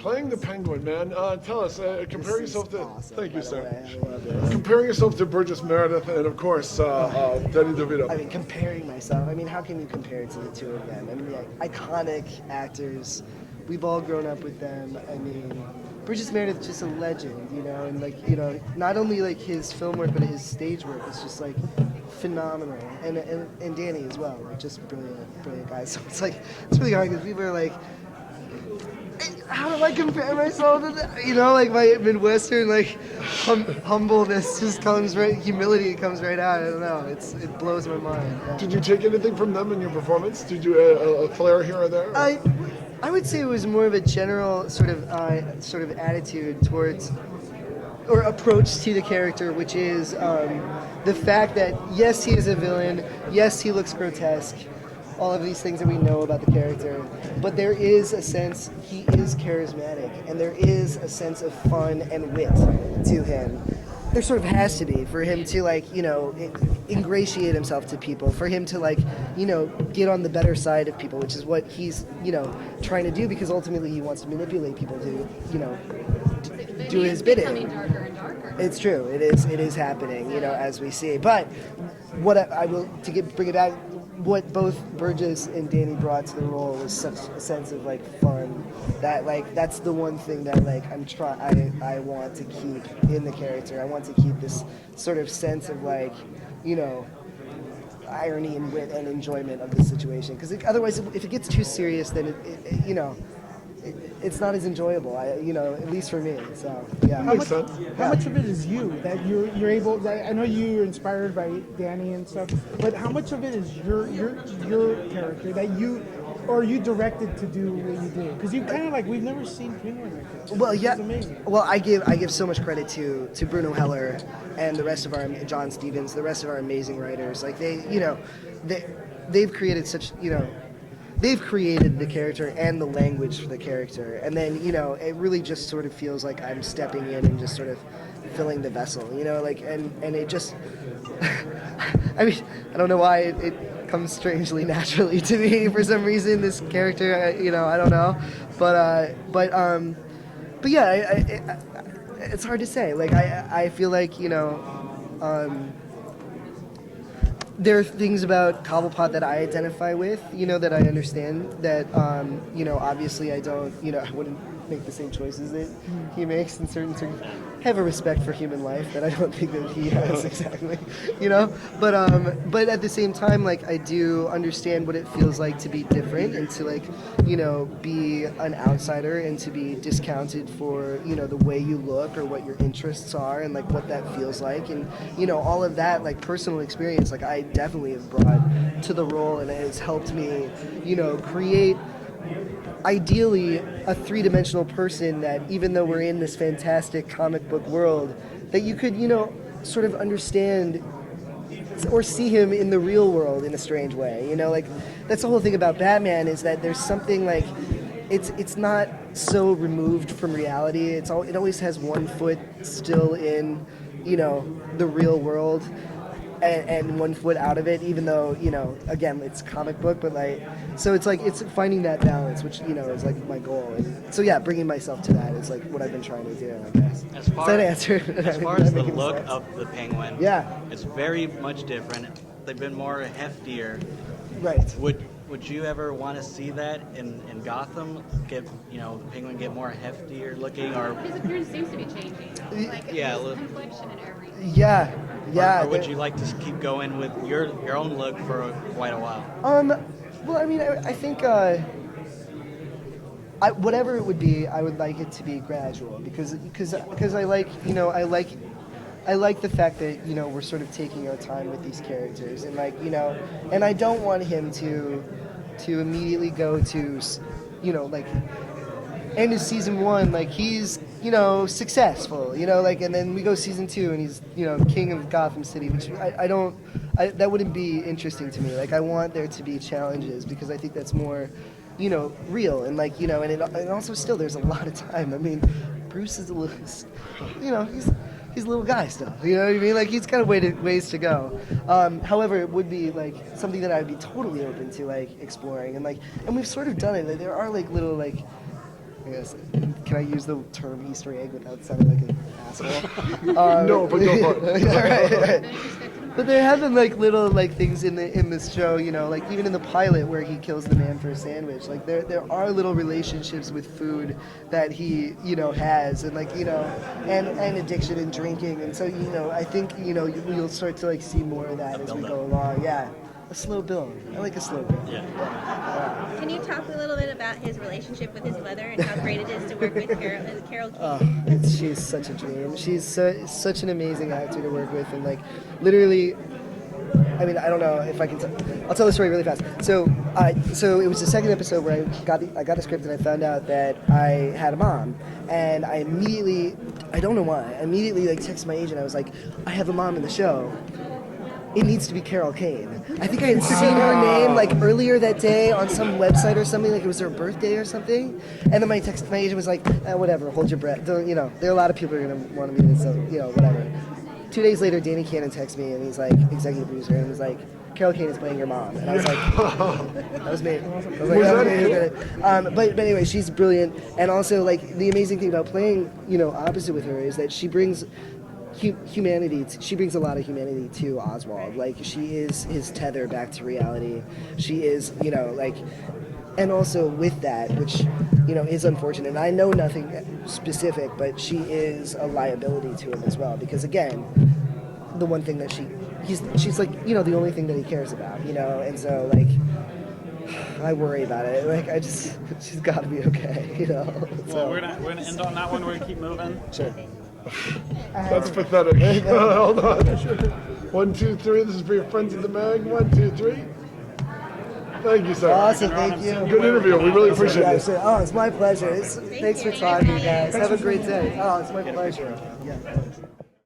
Playing the Penguin, man. Tell us, compare yourself to. Awesome, Thank you, by the sir. way. I love it. Comparing yourself to Burgess Meredith and, of course, Danny DeVito. I mean, comparing myself. I mean, how can you compare to the two of them? I mean, iconic actors. We've all grown up with them. I mean, Burgess Meredith just a legend, you know, and like, you know, not only like his film work but his stage work is just like phenomenal, and Danny as well, like just brilliant guys. So it's really hard because people are like, how do I compare myself to that? You know, like my Midwestern like humbleness just comes right, humility comes right out. I don't know, it blows my mind. Yeah. Did you take anything from them in your performance? Did you a flair here or there? I would say it was more of a general sort of attitude towards or approach to the character, which is the fact that yes, he is a villain, yes, he looks grotesque, all of these things that we know about the character, but there is a sense he is charismatic, and there is a sense of fun and wit to him. There sort of has to be for him to like, you know, ingratiate himself to people, for him to like, you know, get on the better side of people, which is what he's, you know, trying to do, because ultimately he wants to manipulate people to, you know, do his bidding. Becoming darker and darker. It's true. It is happening, you know, as we see. But what I will bring it back. What both Burgess and Danny brought to the role was such a sense of like fun, that like that's the one thing that like I want to keep in the character. I want to keep this sort of sense of like, you know, irony and wit and enjoyment of the situation, because otherwise if it gets too serious, then it you know, it's not as enjoyable, you know, at least for me. So yeah. How much of it is you that you're able? Right? I know you're inspired by Danny and stuff, but how much of it is your character that you, or are you directed to do what you do? Because you kind of like, we've never seen Penguin like this. Well, yeah. It's amazing. Well, I give so much credit to Bruno Heller and the rest of our John Stevens, the rest of our amazing writers. Like they've created such, you know. They've created the character and the language for the character, and then, you know, it really just sort of feels like I'm stepping in and just sort of filling the vessel, you know, like, and it just, I mean, I don't know why it comes strangely naturally to me for some reason, this character, you know, I don't know, but yeah, it's hard to say, like, I feel like, you know, there are things about Cobblepot that I identify with, you know, that I understand, that, you know, obviously I don't, you know, I wouldn't make the same choices that he makes in certain things. I have a respect for human life that I don't think that he has exactly, you know, but at the same time, like, I do understand what it feels like to be different and to, like, you know, be an outsider and to be discounted for, you know, the way you look or what your interests are and like what that feels like, and, you know, all of that, like, personal experience, like, I definitely have brought to the role, and it has helped me, you know, create ideally a three-dimensional person that, even though we're in this fantastic comic book world, that you could, you know, sort of understand or see him in the real world in a strange way, you know, like, that's the whole thing about Batman, is that there's something like, it's not so removed from reality, it always has one foot still in, you know, the real world, and 1 foot out of it, even though, you know, again, it's comic book, but like, so it's like, it's finding that balance, which, you know, is like my goal. And so yeah, bringing myself to that is like what I've been trying to do, I guess. As far as the look of the Penguin, yeah, it's very much different. They've been more heftier. Right. Would you ever want to see that in Gotham? Get, you know, the Penguin get more heftier looking, or His appearance seems to be changing. Like, yeah, his complexion and everything. Yeah. Or would you like to keep going with your own look for quite a while? Well, I mean, I think whatever it would be, I would like it to be gradual, because I like, you know, I like the fact that, you know, we're sort of taking our time with these characters, and like, you know, and I don't want him to immediately go to, you know, like, end of season 1, like, he's, you know, successful, you know, like, and then we go season 2 and he's, you know, king of Gotham City, which that wouldn't be interesting to me. Like, I want there to be challenges, because I think that's more, you know, real, and like, you know, and also still there's a lot of time. I mean, Bruce is a little, you know, he's a little guy still, you know what I mean? Like, he's got ways to go. However, it would be like something that I'd be totally open to, like, exploring, and like, and we've sort of done it. Like, there are like little, like, I guess. Can I use the term Easter egg without sounding like an asshole? No, but go for it. Right. But there have been like little like things in this show, you know, like even in the pilot where he kills the man for a sandwich. Like there are little relationships with food that he, you know, has, and like, you know, and addiction and drinking, and so, you know, I think, you know, you'll start to like see more of that as we go along. Yeah. A slow build. I like a slow build. Yeah. Can you talk a little bit about his relationship with his mother and how great it is to work with Carol King? She's such a dream. She's such an amazing actor to work with, and like, literally, I mean, I don't know if I can. I'll tell the story really fast. So it was the second episode where I got the script and I found out that I had a mom, and I immediately, I don't know why, I immediately like texted my agent. I was like, I have a mom in the show. It needs to be Carol Kane. I think I had seen her name like earlier that day on some website or something, like it was her birthday or something. And then my agent was like, whatever, hold your breath. Don't, you know, there are a lot of people who are gonna want to meet this, so, you know, whatever. 2 days later, Danny Cannon texts me and he's like, executive producer, and he's like, Carol Kane is playing your mom. And I was like, that was me. I was like, okay. But anyway, she's brilliant. And also, like, the amazing thing about playing, you know, opposite with her is that she brings humanity. She brings a lot of humanity to Oswald. Like, she is his tether back to reality. She is, you know, like, and also with that, which, you know, is unfortunate. And I know nothing specific, but she is a liability to him as well. Because again, the one thing that she's like, you know, the only thing that he cares about, you know. And so, like, I worry about it. Like, she's got to be okay, you know. Well, So. we're gonna end on that one. We're gonna keep moving. Sure. That's pathetic. Hold on. 1, 2, 3. This is for your friends of the mag. 1, 2, 3. Thank you, sir. Awesome, thank you. Good interview. We really appreciate it. Oh, it's my pleasure. Thanks for talking, guys. Have a great day. Oh, it's my pleasure. Yeah.